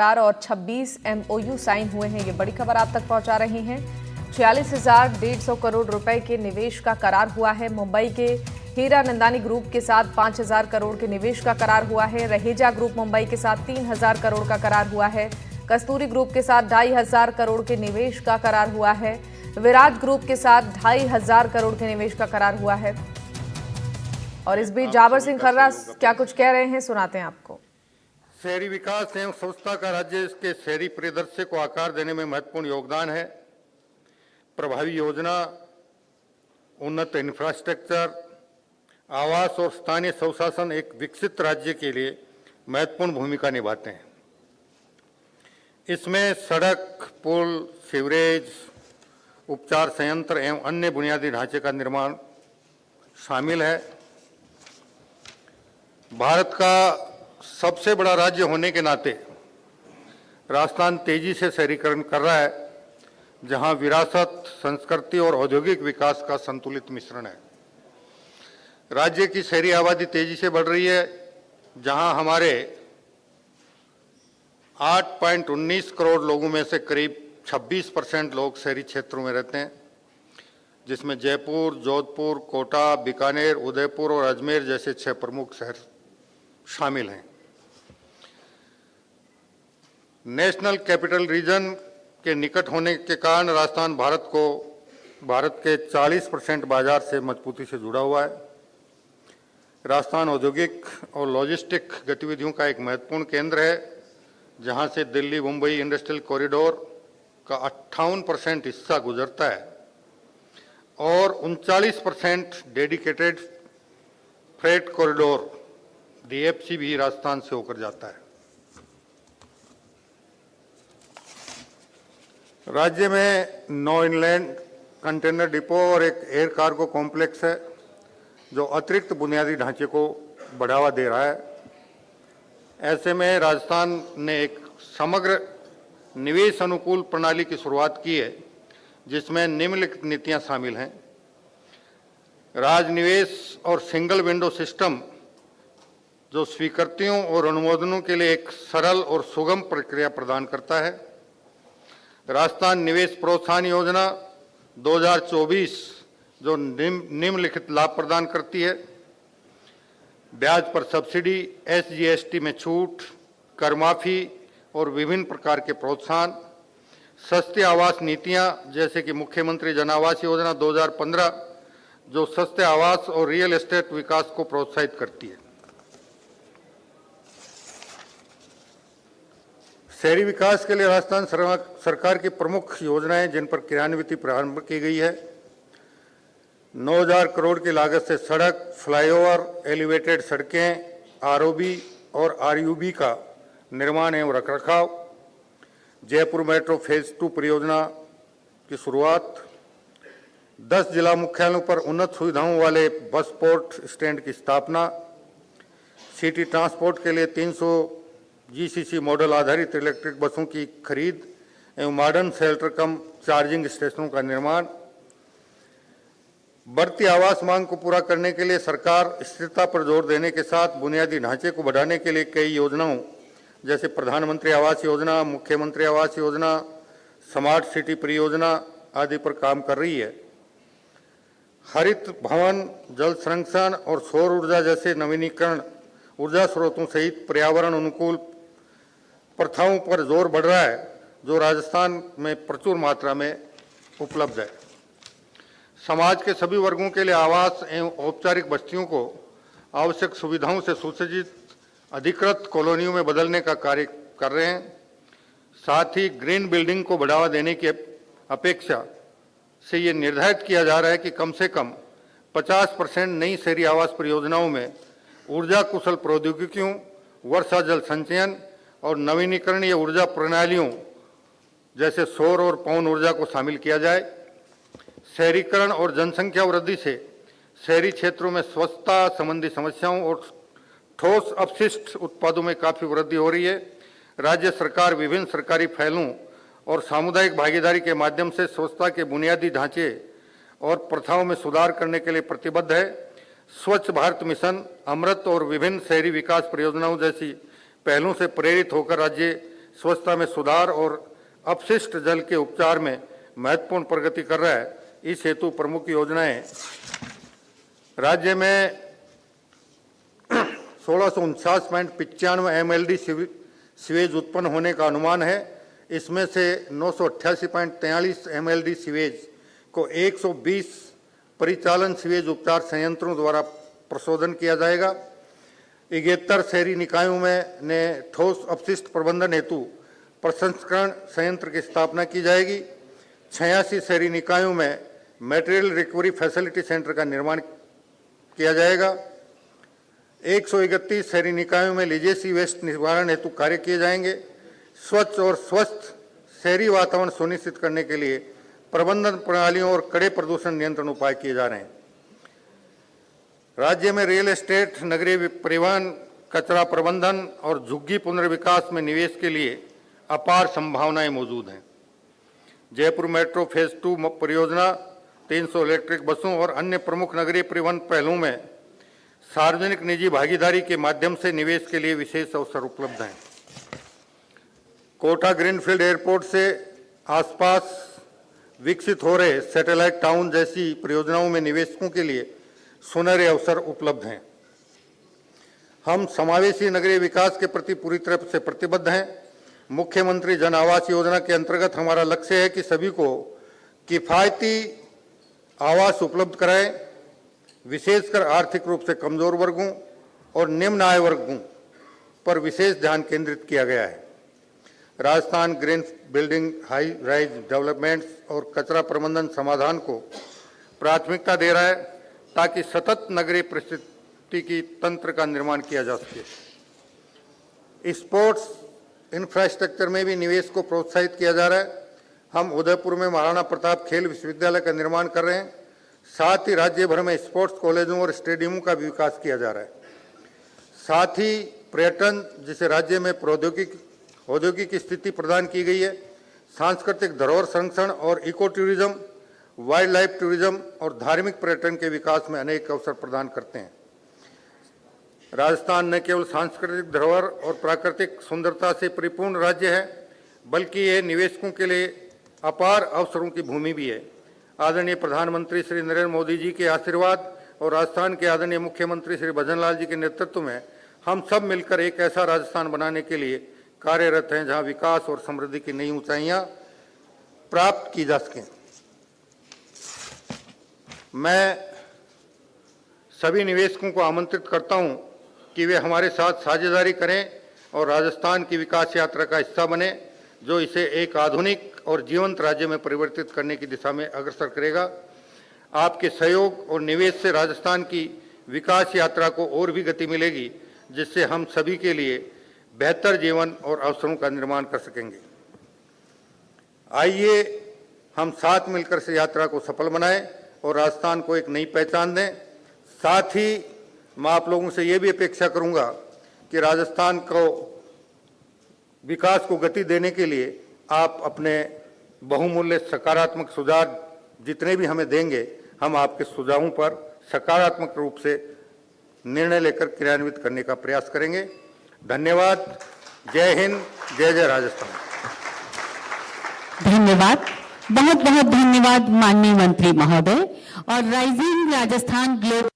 और 26 MOU sign हुए हैं। ये बड़ी खबर आप तक पहुंचा रहे हैं। 46,150 करोड़ रुपए के निवेश का करार हुआ है। मुंबई के हीरा नंदानी ग्रुप के साथ 5,000 करोड़ के निवेश का करार हुआ है। रहेजा ग्रुप मुंबई के साथ 3,000 करोड़ का करार हुआ है। कस्तूरी ग्रुप के साथ 2,500 करोड़ के निवेश का करार हुआ है। विराट ग्रुप के साथ 2,500 करोड़ के निवेश का करार हुआ है। और इस बीच जाबर सिंह खर्रा क्या कुछ कह रहे हैं, सुनाते हैं आपको। शहरी विकास एवं संस्था का राज्य के शहरी परिदृश्य को आकार देने में महत्वपूर्ण योगदान है। प्रभावी योजना, उन्नत इंफ्रास्ट्रक्चर, आवास और स्थानीय स्वशासन एक विकसित राज्य के लिए महत्वपूर्ण भूमिका निभाते हैं। इसमें सड़क, पुल, सीवरेज, उपचार संयंत्र एवं अन्य बुनियादी ढांचे का निर्माण शामिल है। भारत का सबसे बड़ा राज्य होने के नाते राजस्थान तेजी से शहरीकरण कर रहा है, जहां विरासत, संस्कृति और औद्योगिक विकास का संतुलित मिश्रण है। राज्य की शहरी आबादी तेजी से बढ़ रही है, जहां हमारे 8.19 करोड़ लोगों में से करीब 26% लोग शहरी क्षेत्रों में रहते हैं, जिसमें जयपुर, जोधपुर, कोटा, बीकानेर, उदयपुर और अजमेर जैसे 6 प्रमुख शहर शामिल हैं। नेशनल कैपिटल रीजन के निकट होने के कारण राजस्थान भारत के 40% बाजार से मजबूती से जुड़ा हुआ है। राजस्थान औद्योगिक और लॉजिस्टिक गतिविधियों का एक महत्वपूर्ण केंद्र है, जहां से दिल्ली मुंबई इंडस्ट्रियल कॉरिडोर का 58% हिस्सा गुजरता है और 39% डेडिकेटेड फ्रेट कॉरिडोर DFC भी राजस्थान से होकर जाता है। राज्य में 9 इनलैंड कंटेनर डिपो और एक एयर कार्गो कॉम्प्लेक्स है, जो अतिरिक्त बुनियादी ढांचे को बढ़ावा दे रहा है। ऐसे में राजस्थान ने एक समग्र निवेश अनुकूल प्रणाली की शुरुआत की है, जिसमें निम्नलिखित नीतियां शामिल हैं। राजनिवेश और सिंगल विंडो सिस्टम, जो स्वीकृतियों और अनुमोदनों के लिए एक सरल और सुगम प्रक्रिया प्रदान करता है। राजस्थान निवेश प्रोत्साहन योजना 2024, जो निम्नलिखित लाभ प्रदान करती है। ब्याज पर सब्सिडी, SGST में छूट, कर माफी और विभिन्न प्रकार के प्रोत्साहन। सस्ते आवास नीतियां, जैसे कि मुख्यमंत्री जन आवास योजना 2015, जो सस्ते आवास और रियल एस्टेट विकास को प्रोत्साहित करती है। शहरी विकास के लिए राजस्थान सरकार की प्रमुख योजनाएं, जिन पर क्रियान्विति प्रारंभ की गई है। 9,000 करोड़ की लागत से सड़क, फ्लाईओवर, एलिवेटेड सड़कें, ROB और RUB का निर्माण एवं रखरखाव। जयपुर मेट्रो फेज 2 परियोजना की शुरुआत। 10 जिला मुख्यालयों पर उन्नत सुविधाओं वाले बस पोर्ट स्टैंड की स्थापना। सिटी ट्रांसपोर्ट के लिए 300 GCC मॉडल आधारित इलेक्ट्रिक बसों की खरीद एवं मॉडर्न शेल्टर कम चार्जिंग स्टेशनों का निर्माण। बढ़ती आवास मांग को पूरा करने के लिए सरकार स्थिरता पर जोर देने के साथ बुनियादी ढांचे को बढ़ाने के लिए कई योजनाओं, जैसे प्रधानमंत्री आवास योजना, मुख्यमंत्री आवास योजना, स्मार्ट सिटी परियोजना आदि पर काम कर रही है। हरित भवन, जल संरक्षण और सौर ऊर्जा जैसे नवीनीकरण ऊर्जा स्रोतों सहित पर्यावरण अनुकूल प्रथाओं पर जोर बढ़ रहा है, जो राजस्थान में प्रचुर मात्रा में उपलब्ध है। समाज के सभी वर्गों के लिए आवास एवं औपचारिक बस्तियों को आवश्यक सुविधाओं से सुसज्जित अधिकृत कॉलोनियों में बदलने का कार्य कर रहे हैं। साथ ही ग्रीन बिल्डिंग को बढ़ावा देने की अपेक्षा से ये निर्धारित किया जा रहा है कि कम से कम 50% नई शहरी आवास परियोजनाओं में ऊर्जा कुशल प्रौद्योगिकियों, वर्षा जल संचयन और नवीनीकरणीय ऊर्जा प्रणालियों जैसे सौर और पवन ऊर्जा को शामिल किया जाए। शहरीकरण और जनसंख्या वृद्धि से शहरी क्षेत्रों में स्वच्छता संबंधी समस्याओं और ठोस अपशिष्ट उत्पादों में काफ़ी वृद्धि हो रही है। राज्य सरकार विभिन्न सरकारी पहलों और सामुदायिक भागीदारी के माध्यम से स्वच्छता के बुनियादी ढांचे और प्रथाओं में सुधार करने के लिए प्रतिबद्ध है। स्वच्छ भारत मिशन, अमृत और विभिन्न शहरी विकास परियोजनाओं जैसी पहलों से प्रेरित होकर राज्य स्वच्छता में सुधार और अपशिष्ट जल के उपचार में महत्वपूर्ण प्रगति कर रहा है। इस हेतु प्रमुख योजनाएं राज्य में 1649.95 MLD सीवेज उत्पन्न होने का अनुमान है। इसमें से 988.43 MLD सीवेज को 120 परिचालन सीवेज उपचार संयंत्रों द्वारा प्रशोधन किया जाएगा। 71 शहरी निकायों में ने ठोस अपशिष्ट प्रबंधन हेतु प्रसंस्करण संयंत्र की स्थापना की जाएगी। 86 शहरी निकायों में मटेरियल रिकवरी फैसिलिटी सेंटर का निर्माण किया जाएगा। 131 शहरी निकायों में लीजेसी वेस्ट निवारण हेतु कार्य किए जाएंगे। स्वच्छ और स्वस्थ शहरी वातावरण सुनिश्चित करने के लिए प्रबंधन प्रणालियों और कड़े प्रदूषण नियंत्रण उपाय किए जा रहे हैं। राज्य में रियल एस्टेट, नगरीय परिवहन, कचरा प्रबंधन और झुग्गी पुनर्विकास में निवेश के लिए अपार संभावनाएं मौजूद हैं। जयपुर मेट्रो फेज 2 परियोजना, 300 इलेक्ट्रिक बसों और अन्य प्रमुख नगरीय परिवहन पहलुओं में सार्वजनिक निजी भागीदारी के माध्यम से निवेश के लिए विशेष अवसर उपलब्ध हैं। कोटा ग्रीनफील्ड एयरपोर्ट से आसपास विकसित हो रहे सैटेलाइट टाउन जैसी परियोजनाओं में निवेशकों के लिए सुनहरे अवसर उपलब्ध हैं। हम समावेशी नगरीय विकास के प्रति पूरी तरह से प्रतिबद्ध हैं। मुख्यमंत्री जन आवास योजना के अंतर्गत हमारा लक्ष्य है कि सभी को किफायती आवास उपलब्ध कराएं। विशेषकर आर्थिक रूप से कमजोर वर्गों और निम्न आय वर्गों पर विशेष ध्यान केंद्रित किया गया है। Rajasthan green building, high rise developments और कचरा प्रबंधन समाधान को प्राथमिकता दे रहा है ताकि सतत नगरीय परिस्थिति की तंत्र का निर्माण किया जा सके। स्पोर्ट्स इंफ्रास्ट्रक्चर में भी निवेश को प्रोत्साहित किया जा रहा है। हम उदयपुर में महाराणा प्रताप खेल विश्वविद्यालय का निर्माण कर रहे हैं। साथ ही राज्य भर में स्पोर्ट्स कॉलेजों और स्टेडियमों का भी विकास किया जा रहा है। साथ ही पर्यटन, जिसे राज्य में औद्योगिक स्थिति प्रदान की गई है, सांस्कृतिक धरोहर संरक्षण और eco tourism, wildlife tourism और धार्मिक पर्यटन के विकास में अनेक अवसर प्रदान करते हैं। राजस्थान न केवल सांस्कृतिक धरोहर और प्राकृतिक सुंदरता से परिपूर्ण राज्य है, बल्कि ये निवेशकों के लिए अपार अवसरों की भूमि भी है। आदरणीय प्रधानमंत्री श्री नरेंद्र मोदी जी के आशीर्वाद और राजस्थान के आदरणीय मुख्यमंत्री श्री भजनलाल जी के नेतृत्व में हम सब मिलकर एक ऐसा राजस्थान बनाने के लिए कार्यरत हैं जहां विकास और समृद्धि की नई ऊंचाइयां प्राप्त की जा सकें। मैं सभी निवेशकों को आमंत्रित करता हूं कि वे हमारे साथ साझेदारी करें और राजस्थान की विकास यात्रा का हिस्सा बने, जो इसे एक आधुनिक और जीवंत राज्य में परिवर्तित करने की दिशा में अग्रसर करेगा। आपके सहयोग और निवेश से राजस्थान की विकास यात्रा को और भी गति मिलेगी, जिससे हम सभी के लिए बेहतर जीवन और अवसरों का निर्माण कर सकेंगे। आइए हम साथ मिलकर से यात्रा को सफल बनाएं और राजस्थान को एक नई पहचान दें। साथ ही मैं आप लोगों से ये भी अपेक्षा करूंगा कि राजस्थान को विकास को गति देने के लिए आप अपने बहुमूल्य सकारात्मक सुझाव जितने भी हमें देंगे, हम आपके सुझावों पर सकारात्मक रूप से निर्णय लेकर क्रियान्वित करने का प्रयास करेंगे। धन्यवाद। जय हिंद, जय जय राजस्थान। धन्यवाद, बहुत बहुत धन्यवाद माननीय मंत्री महोदय। और राइजिंग राजस्थान ग्लोबल